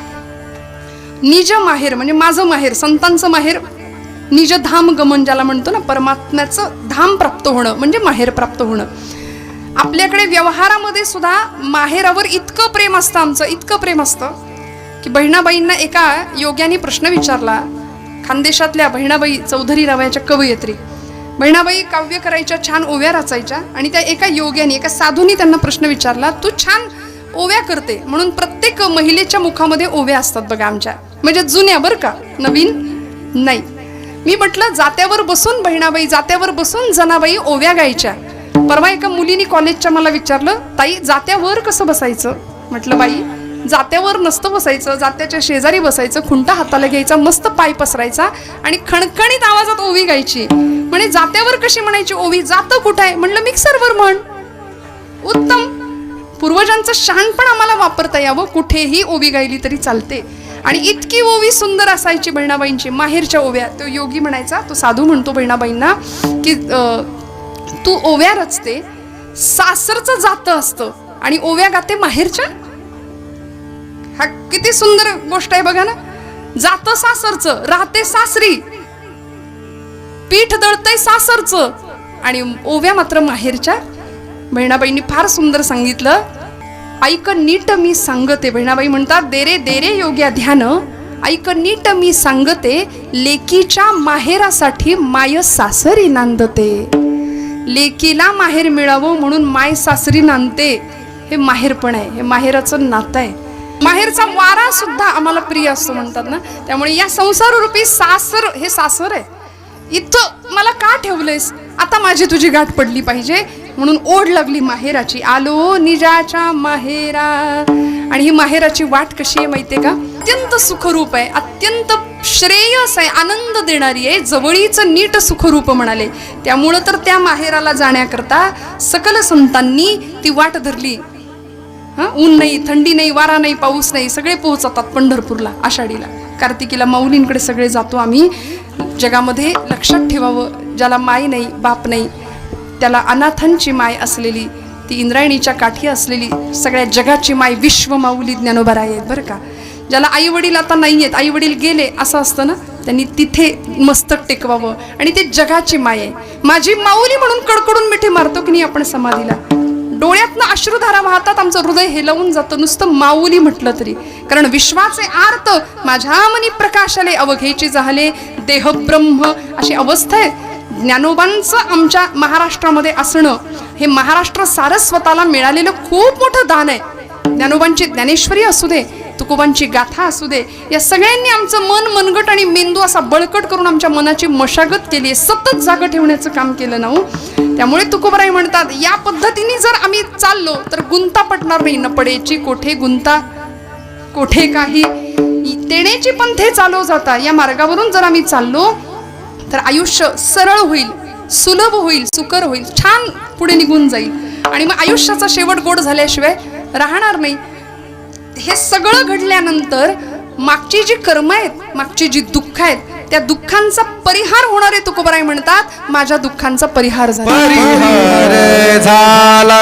निज माहेर म्हणजे माझं माहेर, संतांचं माहेर. निज धाम गमन ज्याला म्हणतो ना, परमात्म्याचं धाम प्राप्त होणं म्हणजे माहेर प्राप्त होणं. आपल्याकडे व्यवहारामध्ये सुद्धा माहेरावर इतकं प्रेम असतं, आमचं इतकं प्रेम असतं की बहिणाबाईंना एका योग्याने प्रश्न विचारला. खानदेशातल्या बहिणाबाई चौधरी नावाच्या कवयित्री. बहिणाबाई काव्य करायच्या, छान ओव्या रचायच्या. आणि त्या एका योग्याने, एका साधूनी त्यांना प्रश्न विचारला, तू छान ओव्या करते म्हणून प्रत्येक महिलेच्या मुखामध्ये ओव्या असतात बघा आमच्या, म्हणजे जुन्या बरं का, नवीन नाही. मी म्हटलं जात्यावर बसून बहिणाबाई, जात्यावर बसून जनाबाई ओव्या गायच्या. परवा एका मुलीने कॉलेजच्या मला विचारलं, ताई जात्यावर कसं बसायचं? म्हटलं बाई जात्यावर नसतं बसायचं, जात्याच्या शेजारी बसायचं, खुंटा हाताला घ्यायचा, मस्त पाय पसरायचा आणि खणखणीत आवाजात ओवी गायची. म्हणे जात्यावर कशी म्हणायची ओवी? जातं कुठं आहे? म्हणलं मिक्सरवर म्हण. उत्तम. पूर्वजांचं शहाणपण आम्हाला वापरता यावं, कुठेही ओवी गायली तरी चालते. आणि इतकी ओवी सुंदर असायची बहिणाबाईंची, माहेरच्या ओव्या. तो योगी म्हणायचा, तो साधू म्हणतो बहिणाबाईंना की तू ओव्या रचते, सासरचं जातं असतं आणि ओव्या गाते माहेरच्या. हा किती सुंदर गोष्ट आहे बघा ना. जातं सासरचं, राहते सासरी, पीठ दळतय सासरचं आणि ओव्या मात्र माहेरच्या. बहिणाबाईंनी फार सुंदर सांगितलं, ऐक नीट मी सांगते. बहिणाबाई म्हणतात, देरे देरे योग्या ध्यान, ऐक नीट मी सांगते, लेकीच्या माहेरासाठी माय सासरी नांदते. लेकीला माहेर मिळावं म्हणून माय सासरी नांदते. हे माहेरपण आहे, हे माहेराचं नातं आहे. माहेरचा वारा सुद्धा आम्हाला प्रिय असतो म्हणतात ना. त्यामुळे या संसाररूपी सासर, हे सासर आहे. इथं मला का ठेवलंयस? आता माझी तुझी गाठ पडली पाहिजे म्हणून ओढ लागली माहेराची. आलो निजाच्या माहेरा. आणि ही माहेराची वाट कशी आहे माहितीये का? अत्यंत सुखरूप आहे, अत्यंत श्रेयस आहे, आनंद देणारी आहे, जवळीचं नीट सुखरूप म्हणाले. त्यामुळं तर त्या माहेराला जाण्याकरता सकल संतांनी ती वाट धरली. ऊन नाही, थंडी नाही, वारा नाही, पाऊस नाही, सगळे पोहोचतात पंढरपूरला आषाढीला, कार्तिकीला. माऊलींकडे सगळे जातो आम्ही. जगामध्ये लक्षात ठेवावं, ज्याला माय नाही, बाप नाही, त्याला अनाथांची माय असलेली, ती इंद्रायणीच्या काठी असलेली सगळ्या जगाची माय विश्व माऊली ज्ञानोबाराय आहेत बरं का. ज्याला आई वडील आता नाही आहेत, आई वडील गेले असं असतं ना, त्यांनी तिथे मस्तक टेकवावं. आणि ते जगाची माय आहे. माझी माऊली म्हणून कडकडून मिठी मारतो की नाही आपण समाधीला, डोळ्यातनं अश्रुधारा वाहतात, आमचं हृदय हेलवून जातं नुसतं माऊली म्हटलं तरी. कारण विश्वाचे आर्त माझ्या मनी प्रकाशाले, अवघेची झाले देह ब्रह्म, अशी अवस्था आहे. ज्ञानोबांचं आमच्या महाराष्ट्रामध्ये असणं हे महाराष्ट्र सारस्वताला मिळालेलं खूप मोठं दान आहे. ज्ञानोबांची ज्ञानेश्वरी असू दे, तुकोबांची गाथा असू दे, या सगळ्यांनी आमचं मन मनगट आणि मेंदू असा बळकट करून आमच्या मनाची मशागत केली आहे, सतत जागं ठेवण्याचं काम केलं ना हो. त्यामुळे तुकोबाराय म्हणतात, या पद्धतीने जर आम्ही चाललो तर गुंता पटणार नाही. न पडेची कोठे गुंता कोठे काही तेणेची पंथे चालव जाता. या मार्गावरून जर आम्ही चाललो तर आयुष्य सरळ होईल, सुलभ होईल, सुकर होईल, छान पुढे निघून जाईल आणि मग आयुष्याचा शेवट गोड झाल्याशिवाय राहणार नाही. हे सगळं घडल्यानंतर मागची जी कर्म आहेत, मागची जी दुःख आहेत, त्या दुःखांचा परिहार होणार आहे. तुकोबाराय म्हणतात, माझ्या दुःखांचा परिहार झाला. परिहार झाला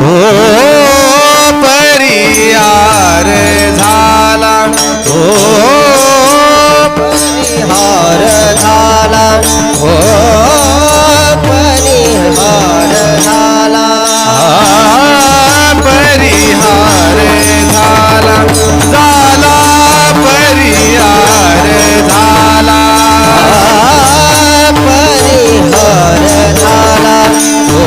हो, परिहार झाला हो, परिहार झाला हो, परिहार झाला. परिहार झाला, झाला परिहार झाला, परिहार झाला हो,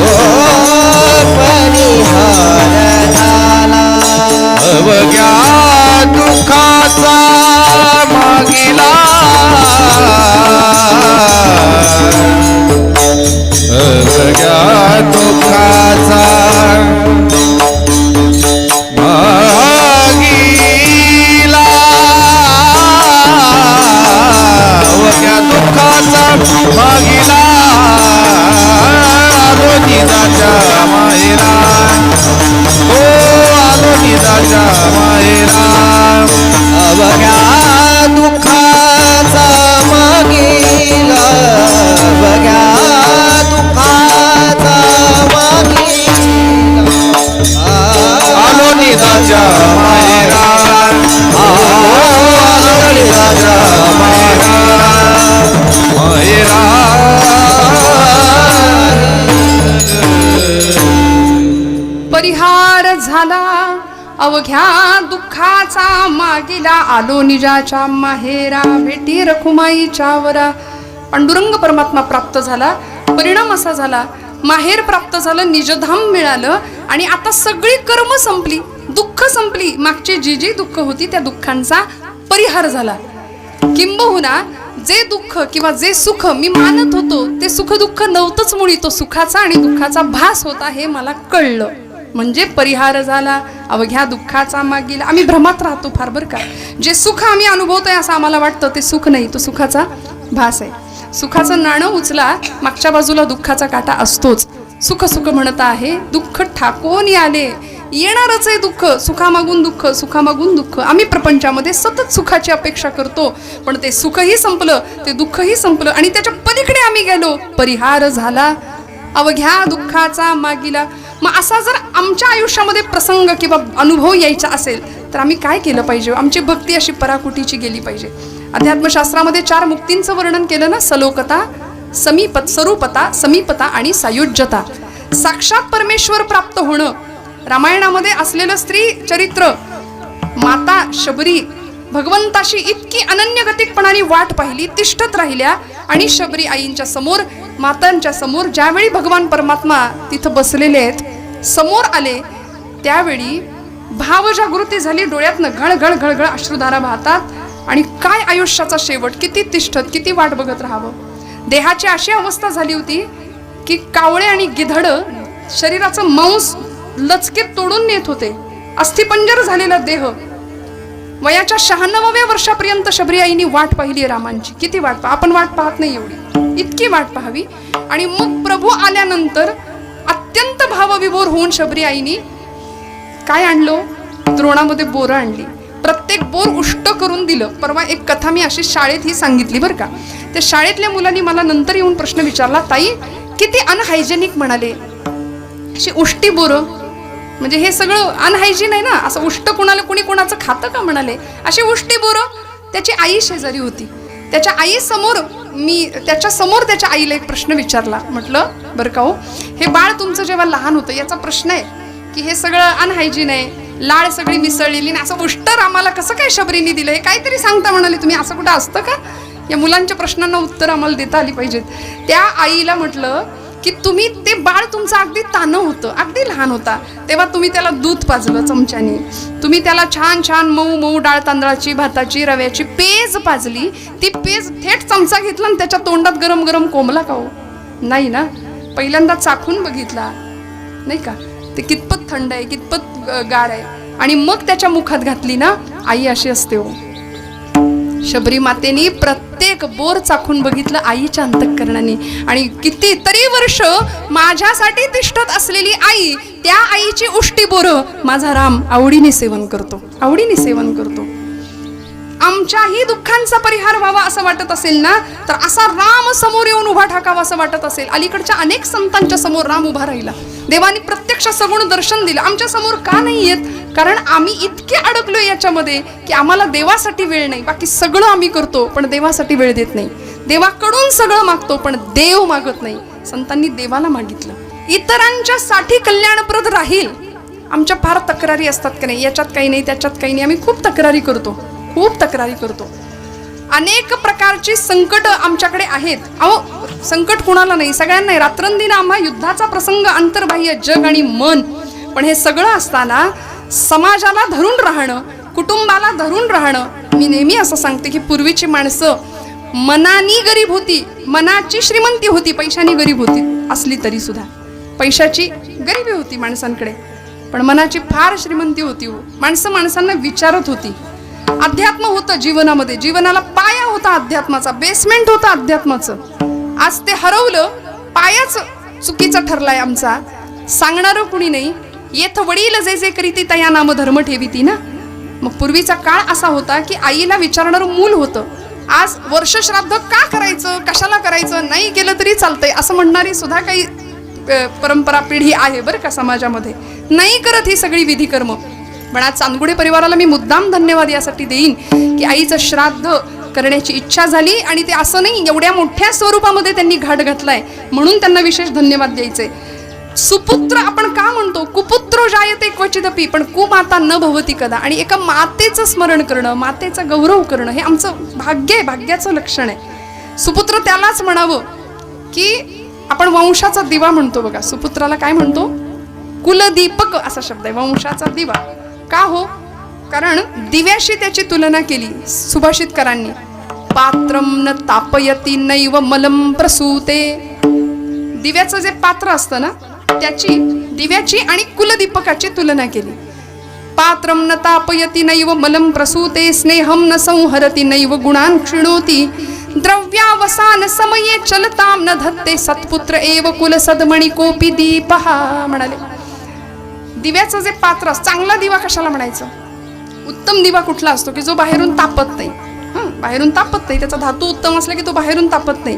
परिहार झाला. अवघ्या दुःखाचा मागिला, अवघ्या दुःखाचा मागिला, अवघ्या दुःखाचा मागिला, आलो निजाच्या माहेरा, ओ आलो निजाच्या माहेरा. अवघ्या दुःखाचा मागीला, अवघ्या दुःखाचा मागीला, आलो निजाच्या माहेरा, आलो निजाच्या माहेरा, माहेरा. परिहार झाला अवघ्या दुःखाचा मागिला, आलो निजाच्या माहेरा, भेटी रखुमाईच्या वरा. पांडुरंग परमात्मा प्राप्त झाला. परिणाम असा झाला, माहेर प्राप्त झालं, निजधाम मिळालं आणि आता सगळी कर्म संपली, दुःख संपली. मागची जी जी दुःख होती त्या दुःखांचा परिहार झाला. किंबहुना जे दुःख किंवा जे सुख मी मानत होतो ते सुख दुःख नव्हतंच, मुळी तो सुखाचा आणि दुःखाचा भास होता हे मला कळलं. म्हणजे परिहार झाला अवघ्या दुःखाचा मागीला. आम्ही भ्रमात राहतो फार बरं का. जे सुख आम्ही अनुभवतोय असं आम्हाला वाटतं ते सुख नाही, तो सुखाचा भास आहे. सुखाचं नाणं उचला, मागच्या बाजूला दुःखाचा काटा असतोच. सुख सुख म्हणत आहे, दुःख ठाकून आले, येणारच आहे दुःख. सुखामागून दुःख, सुखामागून दुःख. आम्ही प्रपंचामध्ये सतत सुखाची अपेक्षा करतो, पण ते सुखही संपलं, ते दुःखही संपलं आणि त्याच्या पलीकडे आम्ही गेलो. परिहार झाला अवघ्या दुःखाचा मागीला. मग असा जर आमच्या आयुष्यामध्ये प्रसंग किंवा अनुभव यायचा असेल तर आम्ही काय केलं पाहिजे? आमची भक्ती अशी पराकुटीची गेली पाहिजे. अध्यात्मशास्त्रामध्ये 4 मुक्तींचं वर्णन केलं ना, सलोकता, समीपत, स्वरूपता, समीपता आणि सायुज्यता. साक्षात परमेश्वर प्राप्त होणं. रामायणामध्ये असलेलं स्त्री चरित्र, माता शबरी भगवंताशी इतकी अनन्यगतिकपणाने वाट पाहिली, तिष्ठत राहिल्या आणि शबरी आईंच्या समोर, मातांच्या समोर ज्यावेळी भगवान परमात्मा तिथं बसलेले आहेत समोर आले, त्यावेळी भावजागृती झाली. डोळ्यातनं घळघळ घळघळ अश्रुधारा वाहतात. आणि काय आयुष्याचा शेवट, किती तिष्ठत, किती वाट बघत राहावं. देहाची अशी अवस्था झाली होती की कावळे आणि गिधड शरीराचं मांस लचके तोडून नेत होते. अस्थिपंजर झालेला देह. वयाच्या 96व्या वर्षापर्यंत शबरी आईनी वाट पाहिली रामांची. किती वाट आपण वाट पाहत नाही एवढी, इतकी वाट पाहावी. आणि मग प्रभू आल्यानंतर अत्यंत भावविभोर होऊन शबरी आईनी काय आणलं? द्रोणामध्ये बोरं आणली. प्रत्येक बोर उष्ट करून दिलं. परवा एक कथा मी अशी शाळेत ही सांगितली बरं का. त्या शाळेतल्या मुलांनी मला नंतर येऊन प्रश्न विचारला, ताई किती अनहायजेनिक म्हणाले, अशी उष्टी बोरं, म्हणजे हे सगळं अनहायजीन आहे ना, असं उष्ट कोणाला कोणी कोणाचं खातं का म्हणाले. अशी उष्टी बोरं. त्याची आई शेजारी होती. त्याच्या आई समोर त्याच्या त्याच्या आईला एक प्रश्न विचारला. म्हटलं बरं का हो, हे बाळ तुमचं जेव्हा लहान होतं याचा प्रश्न आहे की हे सगळं अनहायजीन आहे, लाळ सगळी मिसळलेली, असं उष्ट रामाला कसं काय शबरीने दिलं, हे काहीतरी सांगता म्हणाले तुम्ही, असं कुठं असतं का? या मुलांच्या प्रश्नांना उत्तर आम्हाला देता आली पाहिजेत. त्या आईला म्हटलं की तुम्ही ते बाळ तुमचं अगदी तानं होतं, अगदी लहान होता तेव्हा तुम्ही त्याला दूध पाजलं चमच्याने, तुम्ही त्याला छान छान मऊ मऊ डाळ तांदळाची, भाताची, रव्याची पेज पाजली. ती पेज थेट चमचा घेतला आणि त्याच्या तोंडात गरम गरम कोंबला का हो? नाही ना. पहिल्यांदा चाखून बघितला नाही का ते कितपत थंड आहे, कितपत गार आहे, आणि मग त्याच्या मुखात घातली ना. आई अशी असते हो. शबरी मातेनी प्रत्येक बोर चाखून बघितलं आईच्या अंतःकरणाने. आणि कितीतरी वर्ष माझ्यासाठी तिष्ठत असलेली आई, त्या आईची उष्टी बोर माझा राम आवडीने सेवन करतो, आवडीने सेवन करतो. आमच्याही दुःखांचा परिहार व्हावा असं वाटत असेल ना, तर असा राम समोर येऊन उभा ठाकावा असं वाटत असेल. अलीकडच्या अनेक संतांच्या समोर राम उभा राहिला. देवानी प्रत्यक्ष सगुण दर्शन दिलं. आमच्या समोर का नाही येत? कारण आम्ही इतके अडकलो याच्यामध्ये की आम्हाला देवासाठी वेळ नाही. बाकी सगळं आम्ही करतो पण देवासाठी वेळ देत नाही. देवाकडून सगळं मागतो पण देव मागत नाही. संतांनी देवाला मागितलं. इतरांच्या साठी कल्याणप्रद राहील. आमच्या फार तक्रारी असतात की नाही, याच्यात काही नाही, त्याच्यात काही नाही. आम्ही खूप तक्रारी करतो, खूप तक्रारी करतो. अनेक प्रकारची संकट आमच्याकडे आहेत. अहो संकट कुणाला नाही, सगळ्यांना नाही. रात्रंदिन आम्हा युद्धाचा प्रसंग, अंतर्बाह्य जग आणि मन. पण हे सगळं असताना समाजाला धरून राहणं, कुटुंबाला धरून राहणं. मी नेहमी असं सांगते की पूर्वीची माणसं मनानी गरीब होती, मनाची श्रीमंती होती, पैशानी गरीब होती असली तरी सुद्धा. पैशाची गरिबी होती माणसांकडे पण मनाची फार श्रीमंती होती हो. माणसं माणसांना विचारत होती. अध्यात्म होतं जीवनामध्ये, जीवनाला पाया होता अध्यात्माचा, बेसमेंट होता अध्यात्माचं. आज ते हरवलं. पायाच चुकीचा ठरलाय आमचा. सांगणारं कुणी नाही. येथ वडील जे जे करीती तया नाम धर्म ठेवीती ना. मग पूर्वीचा काळ असा होता की आईला विचारणारं मूल होतं. आज वर्षश्राद्ध का करायचं, कशाला करायचं, नाही केलं तरी चालतंय असं म्हणणारी सुद्धा काही परंपरा पिढी आहे बरं का समाजामध्ये. नाही करत ही सगळी विधी कर्म. पण आज चांदगुडे परिवाराला मी मुद्दाम धन्यवाद यासाठी देईन की आईचं श्राद्ध करण्याची इच्छा झाली. आणि ते असं नाही एवढ्या मोठ्या स्वरूपामध्ये त्यांनी घाट घातलाय म्हणून त्यांना विशेष धन्यवाद द्यायचे. सुपुत्र आपण का म्हणतो, कुपुत्रो जायते क्वचिदपि, पण कुमाता न भवती कदा. आणि एका मातेचं स्मरण करणं, मातेचा गौरव करणं हे आमचं भाग्य आहे, भाग्याचं लक्षण आहे. सुपुत्र त्यालाच म्हणावं की आपण वंशाचा दिवा म्हणतो बघा. सुपुत्राला काय म्हणतो? कुलदीपक असा शब्द आहे, वंशाचा दिवा. का हो? कारण दिव्याशी त्याची तुलना केली सुभाषितकारांनी. पात्रम न तापयती नैव मलम प्रसूते. दिव्याचं जे पात्र असतं ना त्याची, दिव्याची आणि कुलदीपकाची तुलना केली. पात्रम न तापयती नैव मलम प्रसूते, स्नेहम न संहरती नैव गुणान क्षिणोती, द्रव्यावसान समये चलताम न धत्ते, सत्पुत्र एव कुल सदमणी कोपी दीपहा म्हणाले. दिव्याचं जे पात्र असतं, चांगला दिवा कशाला म्हणायचं? उत्तम दिवा कुठला असतो की जो बाहेरून तापत नाही. बाहेरून तापत नाही, त्याचा धातू उत्तम असला की तो बाहेरून तापत नाही.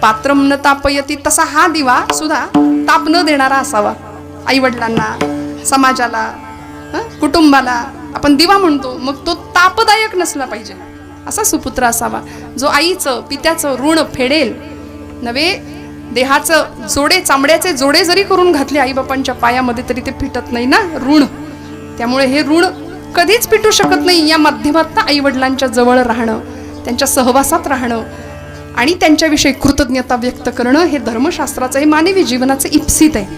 पात्रम न तापयती, तसा हा दिवा सुद्धा ताप न देणारा असावा. आई वडिलांना, समाजाला, कुटुंबाला आपण दिवा म्हणतो, मग तो तापदायक नसला पाहिजे. असा सुपुत्र असावा जो आईचं पित्याचं ऋण फेडेल. नव्हे, देहाचं जोडे, चामड्याचे जोडे जरी करून घातले आई बापांच्या पायामध्ये तरी ते फिटत नाही ना ऋण. त्यामुळे हे ऋण कधीच पिटू शकत नाही. या माध्यमात आई वडिलांच्या जवळ राहणं, त्यांच्या सहवासात राहणं आणि त्यांच्याविषयी कृतज्ञता व्यक्त करणं हे धर्मशास्त्राचं, हे मानवी जीवनाचं इप्सित आहे.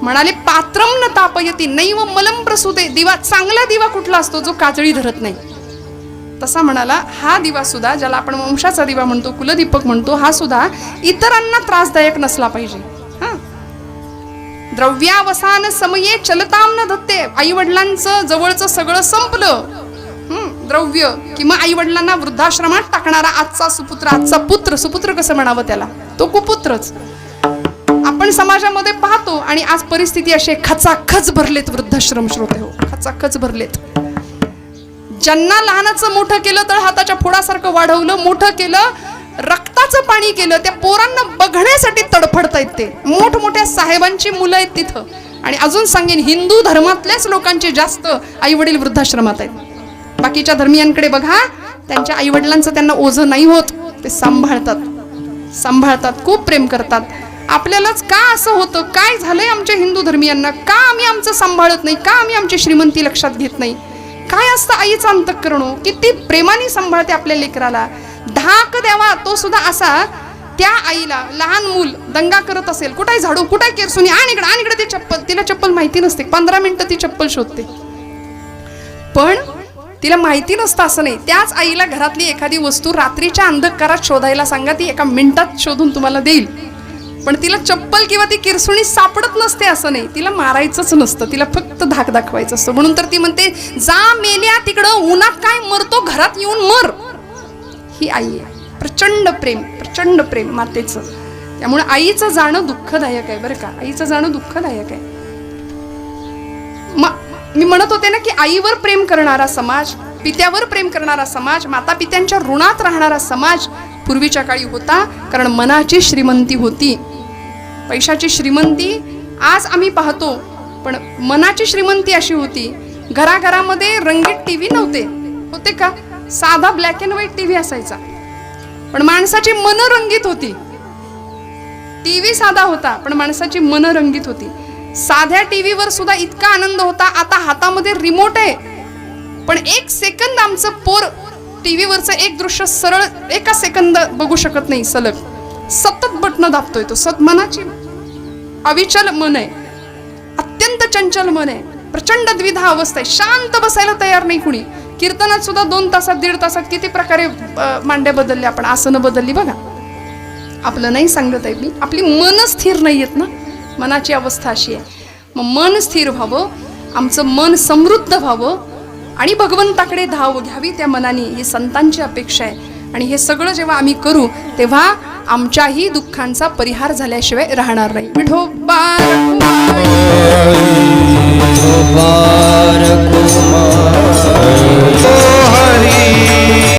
म्हणाले पात्रम न तापयती नैव मलम प्रसूते. दिवा, चांगला दिवा कुठला असतो? जो काजळी धरत नाही. तसा म्हणाला हा दिवा सुद्धा, ज्याला आपण वंशाचा दिवा म्हणतो, कुलदीपक म्हणतो, हा सुद्धा इतरांना त्रासदायक नसला पाहिजे. द्रव्यावसान समये चलताम न धत्ते. आई वडिलांचं जवळचं सगळं संपलं, द्रव्य, किंवा आई वडिलांना वृद्धाश्रमात टाकणारा आजचा सुपुत्र, आजचा पुत्र, सुपुत्र कसं म्हणावं त्याला, तो कुपुत्रच आपण समाजामध्ये पाहतो. आणि आज परिस्थिती अशी खचाखच भरलेत वृद्धाश्रम, श्रोते हो, खचाखच भरलेत. ज्यांना लहानाचं मोठं केलं, तर हाताच्या फोडासारखं वाढवलं, मोठं केलं, रक्ताचं पाणी केलं, त्या पोरांना बघण्यासाठी तडफडतायत ते. मोठमोठ्या साहेबांची मुलं आहेत तिथं. आणि अजून सांगेन, हिंदू धर्मातल्याच लोकांचे जास्त आई वडील वृद्धाश्रमात आहेत. बाकीच्या धर्मियांकडे बघा, त्यांच्या आई वडिलांचं त्यांना ओझं नाही होत, ते सांभाळतात, खूप प्रेम करतात. आपल्यालाच का असं होतं? काय झालंय आमच्या हिंदू धर्मियांना? का आम्ही आमचं सांभाळत नाही? का आम्ही आमची श्रीमंती लक्षात घेत नाही? काय असतं आईचं अंतःकरण? किती प्रेमाने सांभाळते आपल्या लेकराला. धाक द्यावा तो सुद्धा असा, त्या आईला लहान मूल दंगा करत असेल, कुठे झाडू कुठे केरसुनी, आणि इकडे ती चप्पल, तिला चप्पल माहिती नसते, 15 मिनिटं ती चप्पल शोधते, पण तिला माहिती नसतं असं नाही. त्याच आईला घरातली एखादी वस्तू रात्रीच्या अंधकारात शोधायला सांगा, ती एका मिनिटात शोधून तुम्हाला देईल. पण तिला चप्पल किंवा ती किरसुणी सापडत नसते असं नाही, तिला मारायचंच नसतं, तिला फक्त धाक दाखवायचं असतं. म्हणून तर ती म्हणते, जा मेल्या तिकडं, उन्हात काय मरतो, घरात येऊन मर. ही आई आहे. प्रचंड प्रेम मातेचं. त्यामुळे आईचं जाणं दुःखदायक आहे बरं का, आईचं जाणं दुःखदायक आहे. मी म्हणत होते ना की आईवर प्रेम करणारा समाज, पित्यावर प्रेम करणारा समाज, माता पित्यांच्या ऋणात राहणारा समाज पूर्वीच्या काळी होता. कारण मनाची श्रीमंती होती, पैशाची श्रीमंती आज आम्ही पाहतो, पण मनाची श्रीमंती अशी होती. घराघरामध्ये रंगीत टीव्ही नव्हते, होते का? साधा ब्लॅक अँड व्हाईट टीव्ही असायचा, पण माणसाची मन रंगीत होती. टीव्ही साधा होता पण माणसाची मन रंगीत होती. साध्या टीव्हीवर सुद्धा इतका आनंद होता. आता हातामध्ये रिमोट आहे, पण 1 सेकंद आमचं पोर टीव्हीवरचं एक दृश्य सरळ 1 सेकंद बघू शकत नाही सलग, सतत बटन दाबतोय तो. मनाची अविचल मन आहे, अत्यंत चंचल मन आहे, प्रचंड द्विधा अवस्था आहे, शांत बसायला तयार नाही कुणी. कीर्तनात सुद्धा 2 तासात 1.5 तासात किती प्रकारे मांड्या बदलल्या, आपण आसनं बदलली बघा. आपलं नाही सांगत आहे मी, आपली मन स्थिर नाही आहेत ना, मनाची अवस्था अशी आहे. मग मन स्थिर व्हावं, आमचं मन समृद्ध व्हावं आणि भगवंताकडे धाव घ्यावी त्या मनाने, ही संतांची अपेक्षा आहे. आणि हे सगळं जेव्हा आम्ही करू तेव्हा आमच्याही दुःखांचा परिहार झाल्याशिवाय राहणार नाही. विठोबा कुमार हरी